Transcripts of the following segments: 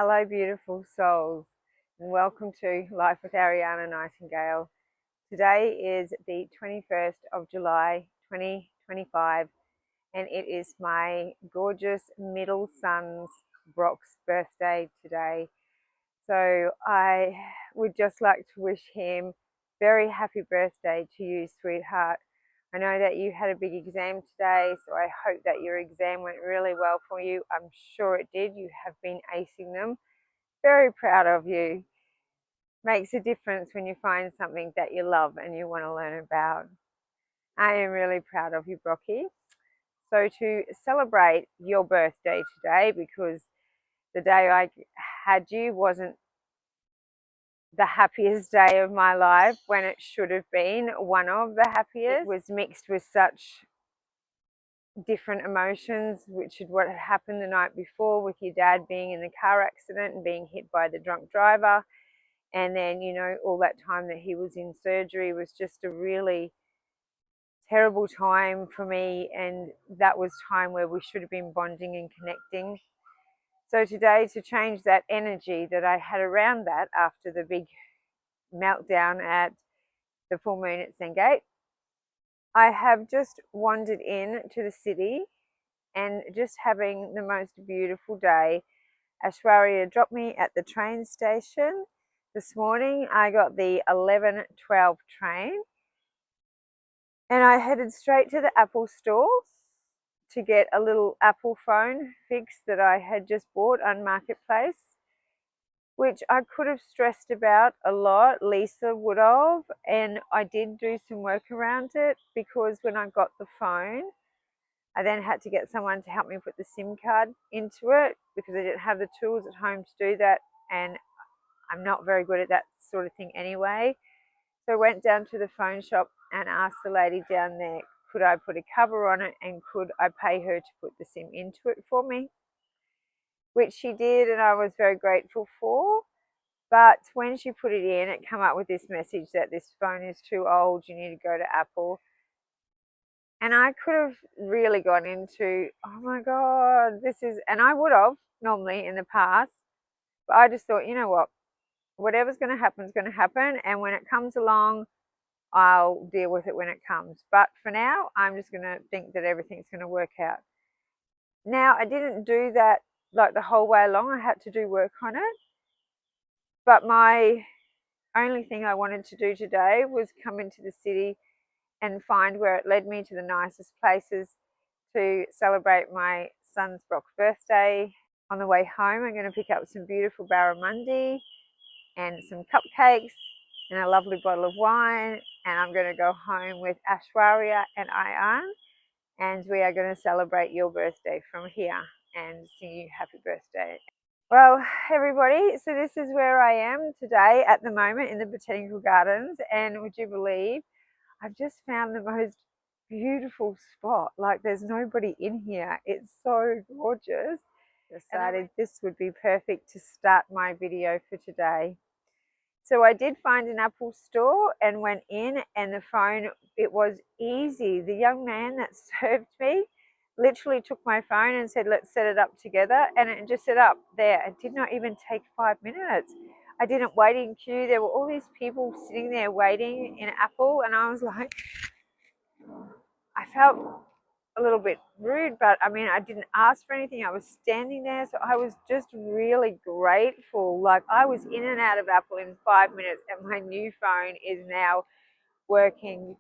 Hello, beautiful souls, and welcome to Life with Aryanna Nightingale. Today is the 21st of July 2025, and it is my gorgeous middle son's Brock's birthday today. So I would just like to wish him very happy birthday to you, sweetheart. I know that you had a big exam today, so I hope that your exam went really well for you. I'm sure it did. You have been acing them. Very proud of you. Makes a difference when you find something that you love and you want to learn about. I am really proud of you, Brocky. So to celebrate your birthday today, because the day I had you wasn't the happiest day of my life when it should have been one of the happiest. It was mixed with such different emotions, which is what had happened the night before with your dad being in the car accident and being hit by the drunk driver. And then, you know, all that time that he was in surgery was just a really terrible time for me. And that was time where we should have been bonding and connecting. So today, to change that energy that I had around that after the big meltdown at the full moon at Sengate, I have just wandered in to the city and just having the most beautiful day. Aishwarya dropped me at the train station. This morning I got the 11:12 train and I headed straight to the Apple store to get a little Apple phone fix that I had just bought on Marketplace, which I could have stressed about a lot. Lisa would have, and I did do some work around it because when I got the phone, I then had to get someone to help me put the SIM card into it because I didn't have the tools at home to do that, and I'm not very good at that sort of thing anyway. So I went down to the phone shop and asked the lady down there, could I put a cover on it and could I pay her to put the SIM into it for me? Which she did, and I was very grateful for. But when she put it in, it came up with this message that this phone is too old, you need to go to Apple. And I could have really gone into, oh my God, this is, and I would have normally in the past, but I just thought, you know what, whatever's going to happen is going to happen. And when it comes along, I'll deal with it when it comes. But for now, I'm just going to think that everything's going to work out. Now, I didn't do that like the whole way along. I had to do work on it. But my only thing I wanted to do today was come into the city and find where it led me to the nicest places to celebrate my son's Brock's birthday. On the way home, I'm going to pick up some beautiful barramundi and some cupcakes and a lovely bottle of wine, and I'm going to go home with Aishwarya and Aryanna, and we are going to celebrate your birthday from here and sing you happy birthday. Well, everybody, so this is where I am today at the moment in the Botanical Gardens, and would you believe I've just found the most beautiful spot. Like, there's nobody in here. It's so gorgeous. Decided this would be perfect to start my video for today. So I did find an Apple store and went in, and the phone, it was easy. The young man that served me literally took my phone and said, let's set it up together. And it just set up there. It did not even take 5 minutes. I didn't wait in queue. There were all these people sitting there waiting in Apple. And I was like, I felt a little bit rude, but I mean, I didn't ask for anything. I was standing there. So I was just really grateful. Like, I was in and out of Apple in 5 minutes, and my new phone is now working.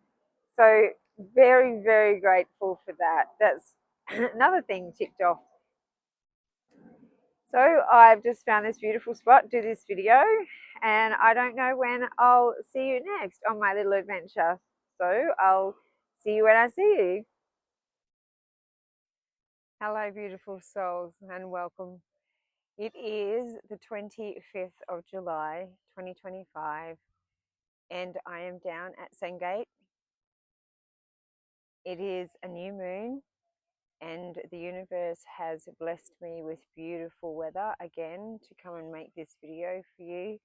So very, very grateful for that. That's another thing ticked off. So I've just found this beautiful spot to do this video, and I don't know when I'll see you next on my little adventure. So I'll see you when I see you. Hello, beautiful souls, and welcome. It is the 25th of July 2025, and I am down at Sengate. It is a new moon, and the universe has blessed me with beautiful weather again to come and make this video for you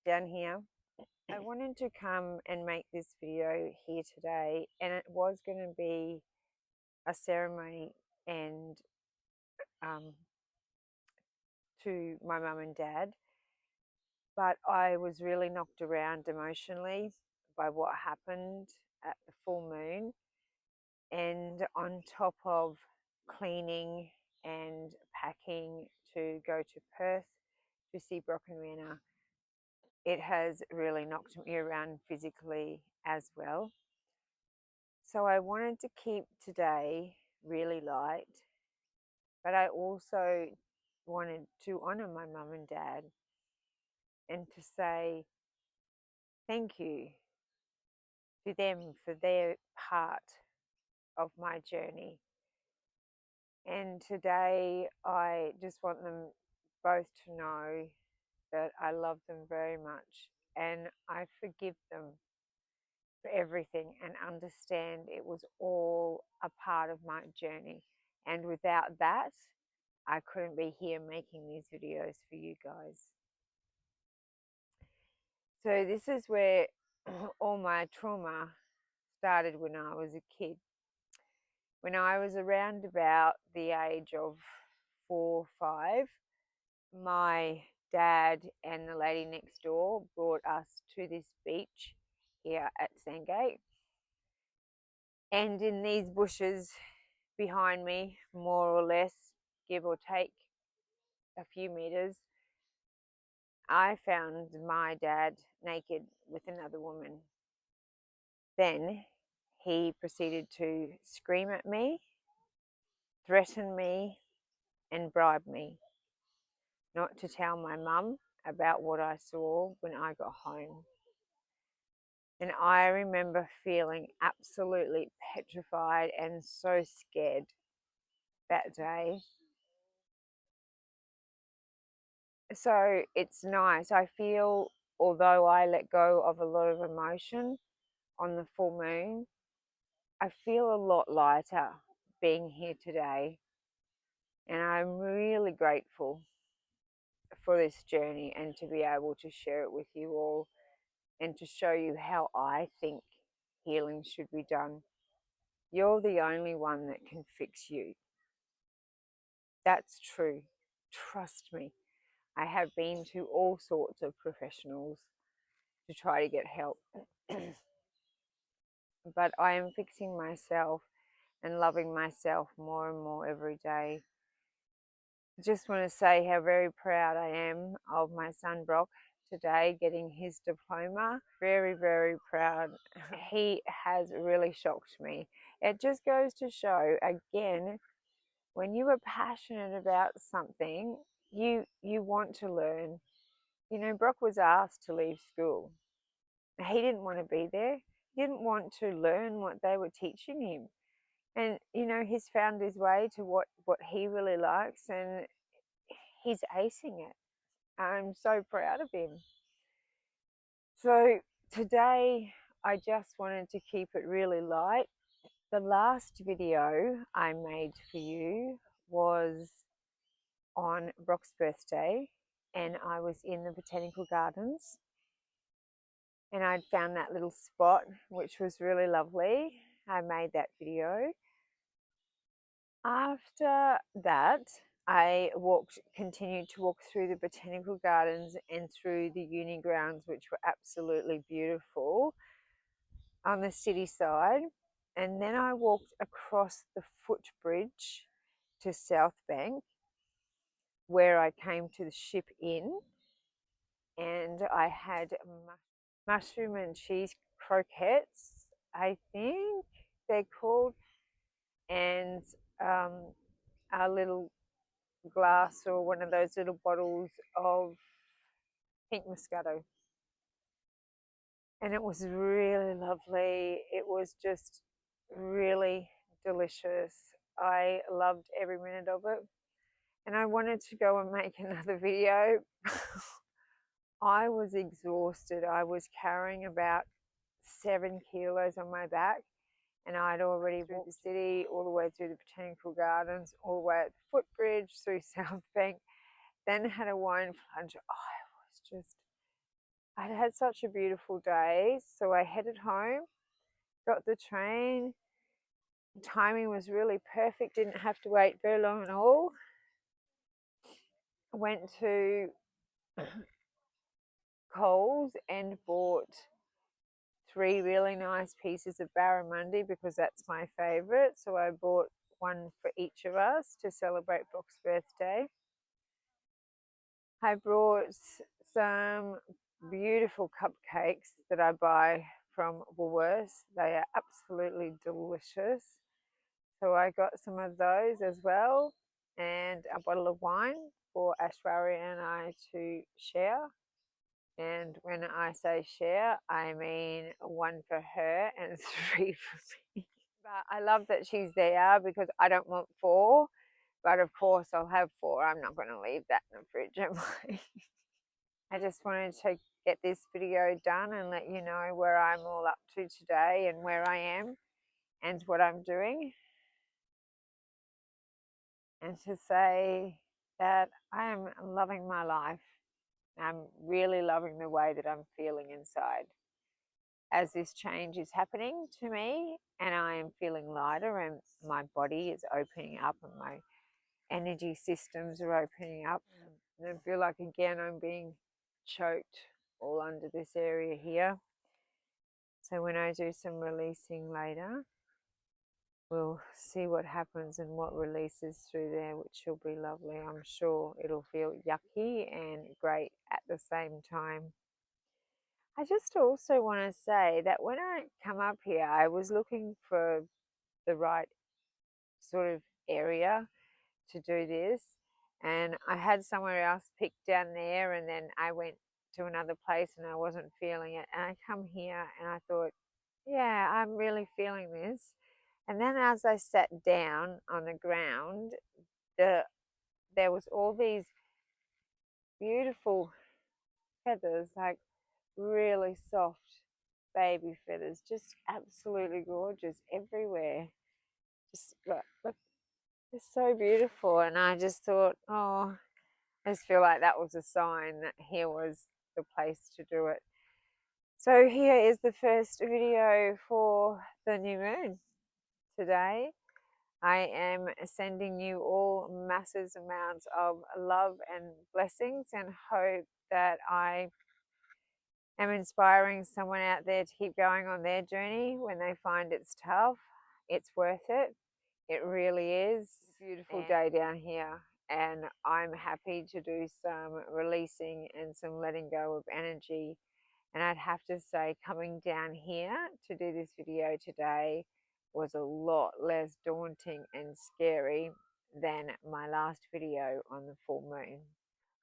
down here. I wanted to come and make this video here today, and it was going to be a ceremony and to my mum and dad, but I was really knocked around emotionally by what happened at the full moon. And on top of cleaning and packing to go to Perth to see Brock and Aryanna, it has really knocked me around physically as well. So I wanted to keep today really light, but I also wanted to honour my mum and dad and to say thank you to them for their part of my journey. And today I just want them both to know that I love them very much and I forgive them for everything and understand it was all a part of my journey. And without that, I couldn't be here making these videos for you guys. So this is where all my trauma started when I was a kid. When I was around about the age of 4 or 5, my dad and the lady next door brought us to this beach here at Sandgate. And in these bushes behind me, more or less, give or take a few meters, I found my dad naked with another woman. Then he proceeded to scream at me, threaten me, and bribe me not to tell my mum about what I saw when I got home. And I remember feeling absolutely petrified and so scared that day. So it's nice. I feel, although I let go of a lot of emotion on the full moon, I feel a lot lighter being here today. And I'm really grateful for this journey and to be able to share it with you all and to show you how I think healing should be done. You're the only one that can fix you. That's true. Trust me. I have been to all sorts of professionals to try to get help. But I am fixing myself and loving myself more and more every day. I just want to say how very proud I am of my son Brock today getting his diploma. Very, very proud. He has really shocked me. It just goes to show, again, when you are passionate about something, you want to learn. You know, Brock was asked to leave school. He didn't want to be there. He didn't want to learn what they were teaching him. And, you know, he's found his way to what he really likes and he's acing it. I'm so proud of him. So today I just wanted to keep it really light. The last video I made for you was on Brock's birthday and I was in the botanical gardens and I'd found that little spot which was really lovely. I made that video. After that, I continued to walk through the botanical gardens and through the uni grounds, which were absolutely beautiful on the city side. And then I walked across the footbridge to South Bank, where I came to the Ship Inn, and I had mushroom and cheese croquettes, I think they're called, and a little glass or one of those little bottles of pink Moscato. And it was really lovely. It was just really delicious. I loved every minute of it. And I wanted to go and make another video. I was exhausted. I was carrying about 7 kilos on my back. And I'd already walked the city, all the way through the botanical gardens, all the way at the footbridge, through South Bank, then had a wine plunge. I'd had such a beautiful day. So I headed home, got the train. The timing was really perfect, didn't have to wait very long at all. went to Coles and bought 3 really nice pieces of barramundi because that's my favourite. So I bought one for each of us to celebrate Brock's birthday. I brought some beautiful cupcakes that I buy from Woolworths. They are absolutely delicious. So I got some of those as well, and a bottle of wine for Ashwarya and I to share. And when I say share, I mean 1 for her and 3 for me. But I love that she's there because I don't want 4. But of course I'll have 4. I'm not going to leave that in the fridge, am I? I just wanted to get this video done and let you know where I'm all up to today and where I am and what I'm doing. And to say that I am loving my life. I'm really loving the way that I'm feeling inside. As this change is happening to me and I am feeling lighter and my body is opening up and my energy systems are opening up. And I feel like again I'm being choked all under this area here. So when I do some releasing later, we'll see what happens and what releases through there, which will be lovely. I'm sure it'll feel yucky and great at the same time. I just also want to say that when I come up here, I was looking for the right sort of area to do this, and I had somewhere else picked down there, and then I went to another place and I wasn't feeling it, and I come here and I thought, yeah, I'm really feeling this. And then as I sat down on the ground, there was all these beautiful feathers, like really soft baby feathers, just absolutely gorgeous everywhere. Just look, it's so beautiful. And I just thought, oh, I just feel like that was a sign that here was the place to do it. So here is the first video for the new moon. Today I am sending you all massive amounts of love and blessings, and hope that I am inspiring someone out there to keep going on their journey when they find it's tough. It's worth it. It really is. It's a beautiful day down here, and I'm happy to do some releasing and some letting go of energy. And I'd have to say, coming down here to do this video today was a lot less daunting and scary than my last video on the full moon.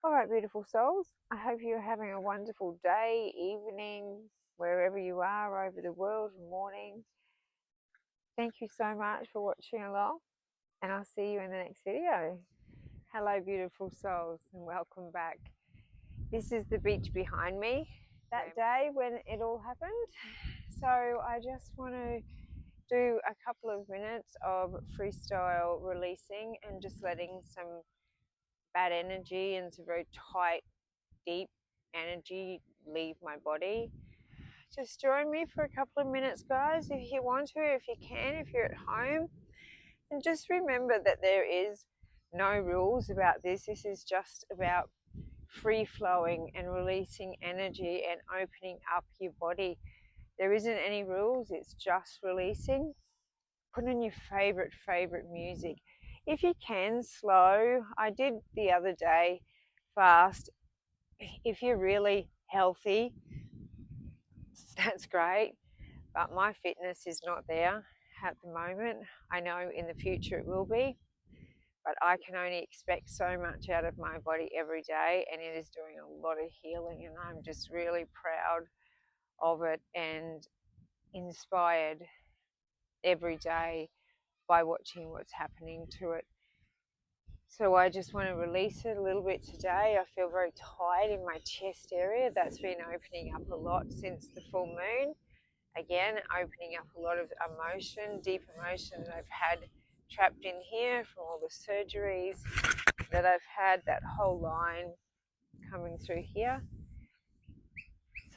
All right, beautiful souls, I hope you're having a wonderful day, evening, wherever you are over the world, morning. Thank you so much for watching along, and I'll see you in the next video. Hello, beautiful souls, and welcome back. This is the beach behind me that day when it all happened. So I just want to do a couple of minutes of freestyle releasing and just letting some bad energy and some very tight, deep energy leave my body. Just join me for a couple of minutes, guys, if you want to, if you can, if you're at home. And just remember that there is no rules about this. This is just about free flowing and releasing energy and opening up your body. There isn't any rules, it's just releasing. Put on your favorite music. If you can, slow. I did the other day fast. If you're really healthy, that's great, but my fitness is not there at the moment. I know in the future it will be, but I can only expect so much out of my body every day, and it is doing a lot of healing, and I'm just really proud of it and inspired every day by watching what's happening to it. So I just want to release it a little bit today. I feel very tight in my chest area. That's been opening up a lot since the full moon. Again, opening up a lot of emotion, deep emotion that I've had trapped in here from all the surgeries that I've had, that whole line coming through here.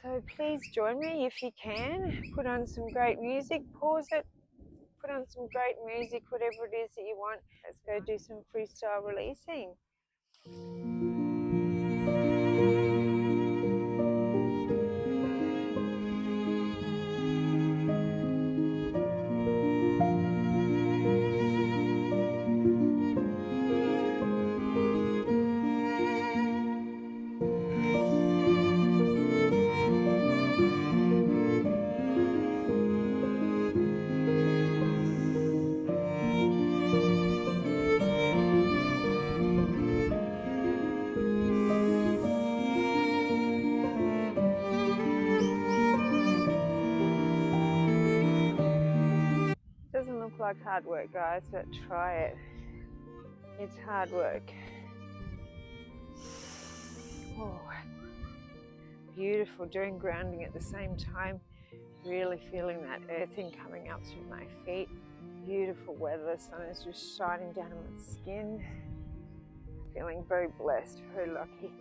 So please join me if you can. Put on some great music, pause it, put on some great music, whatever it is that you want. Let's go do some freestyle releasing. like hard work, guys, but try it. It's hard work. Oh, beautiful. Doing grounding at the same time. Really feeling that earthing coming up through my feet. Beautiful weather. The sun is just shining down on my skin. Feeling very blessed, very lucky.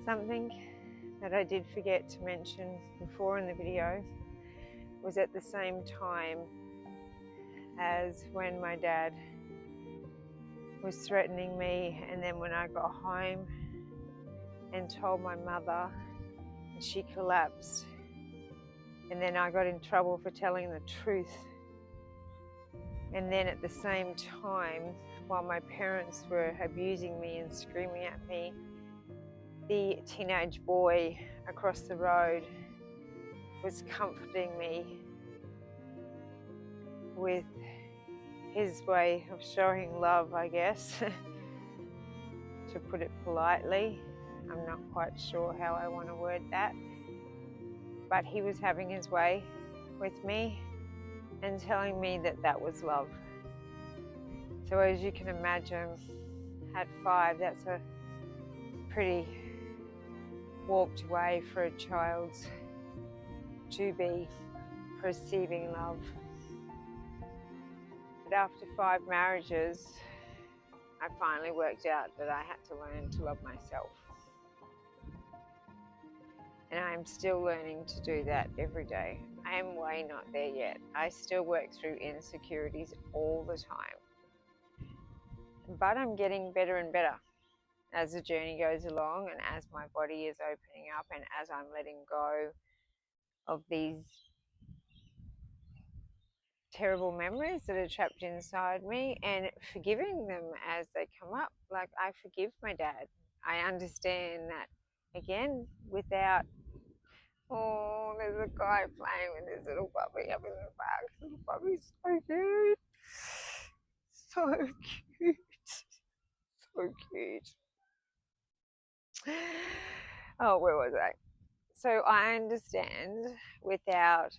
Something that I did forget to mention before in the video was at the same time as when my dad was threatening me, and then when I got home and told my mother, and she collapsed, and then I got in trouble for telling the truth. And then at the same time, while my parents were abusing me and screaming at me, the teenage boy across the road was comforting me with his way of showing love, I guess, to put it politely. I'm not quite sure how I want to word that, but he was having his way with me and telling me that that was love. So as you can imagine, at 5, that's a pretty walked way for a child to be perceiving love. But after 5 marriages, I finally worked out that I had to learn to love myself. And I'm still learning to do that every day. I am way not there yet. I still work through insecurities all the time. But I'm getting better and better as the journey goes along, and as my body is opening up, and as I'm letting go of these terrible memories that are trapped inside me and forgiving them as they come up. Like, I forgive my dad. I understand that, again, without, oh, there's a guy playing with this little puppy up in the back. This little puppy's so cute. So cute. So cute. Oh, where was I? So I understand, without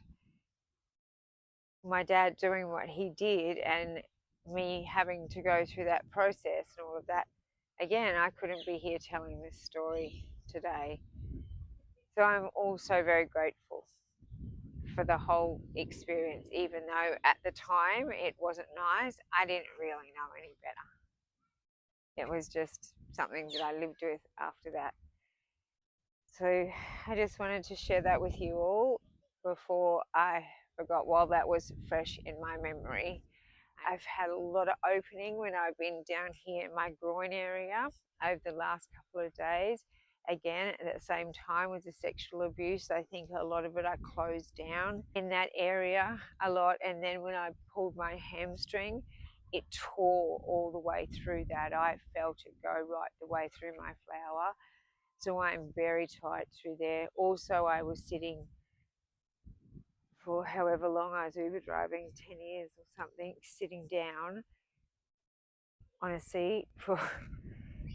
my dad doing what he did and me having to go through that process and all of that, again, I couldn't be here telling this story today. So I'm also very grateful for the whole experience, even though at the time it wasn't nice. I didn't really know any better. It was just something that I lived with after that. So I just wanted to share that with you all before I forgot, while that was fresh in my memory. I've had a lot of opening when I've been down here in my groin area over the last couple of days. Again, at the same time with the sexual abuse, I think a lot of it I closed down in that area a lot. And then when I pulled my hamstring, it tore all the way through that. I felt it go right the way through my flower. So I'm very tight through there. Also, I was sitting for however long I was Uber driving, 10 years or something, sitting down on a seat for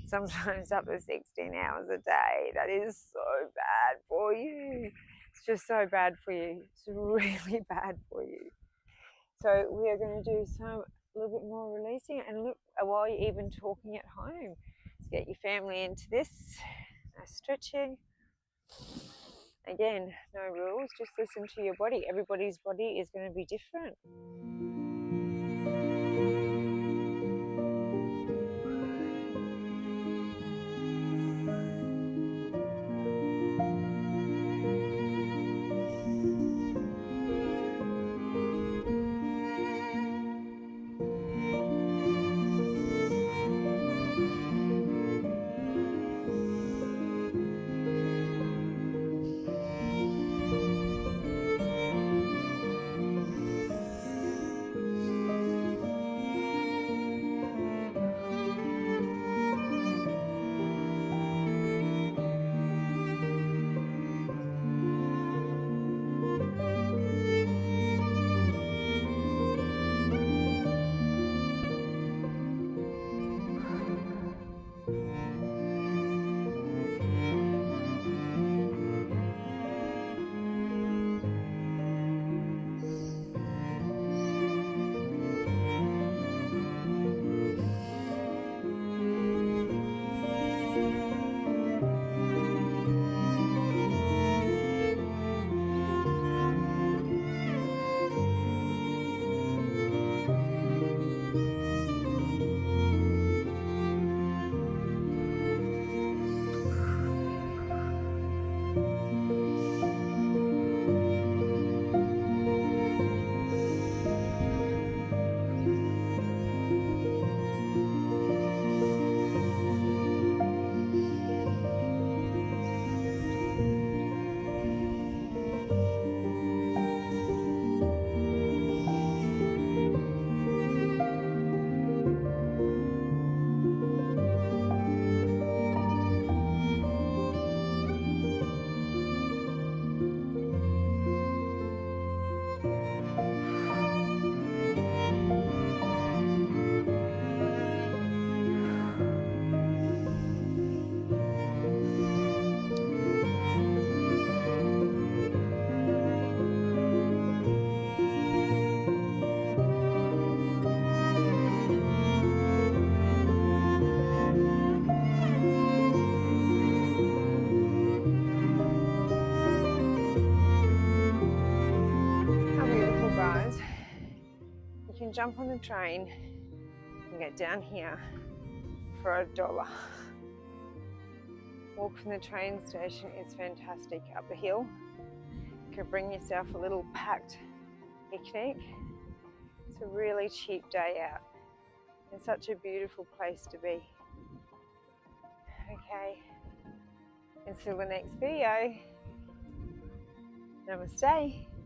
sometimes up to 16 hours a day. That is so bad for you. It's just so bad for you. It's really bad for you. So we are going to do a little bit more releasing, and look, while you're even talking at home, let's get your family into this. Stretching. Again, no rules, just listen to your body. Everybody's body is going to be different. jump on the train and get down here for $1. Walk from the train station is fantastic up the hill. You can bring yourself a little packed picnic. It's a really cheap day out. It's such a beautiful place to be. Okay, until the next video, namaste.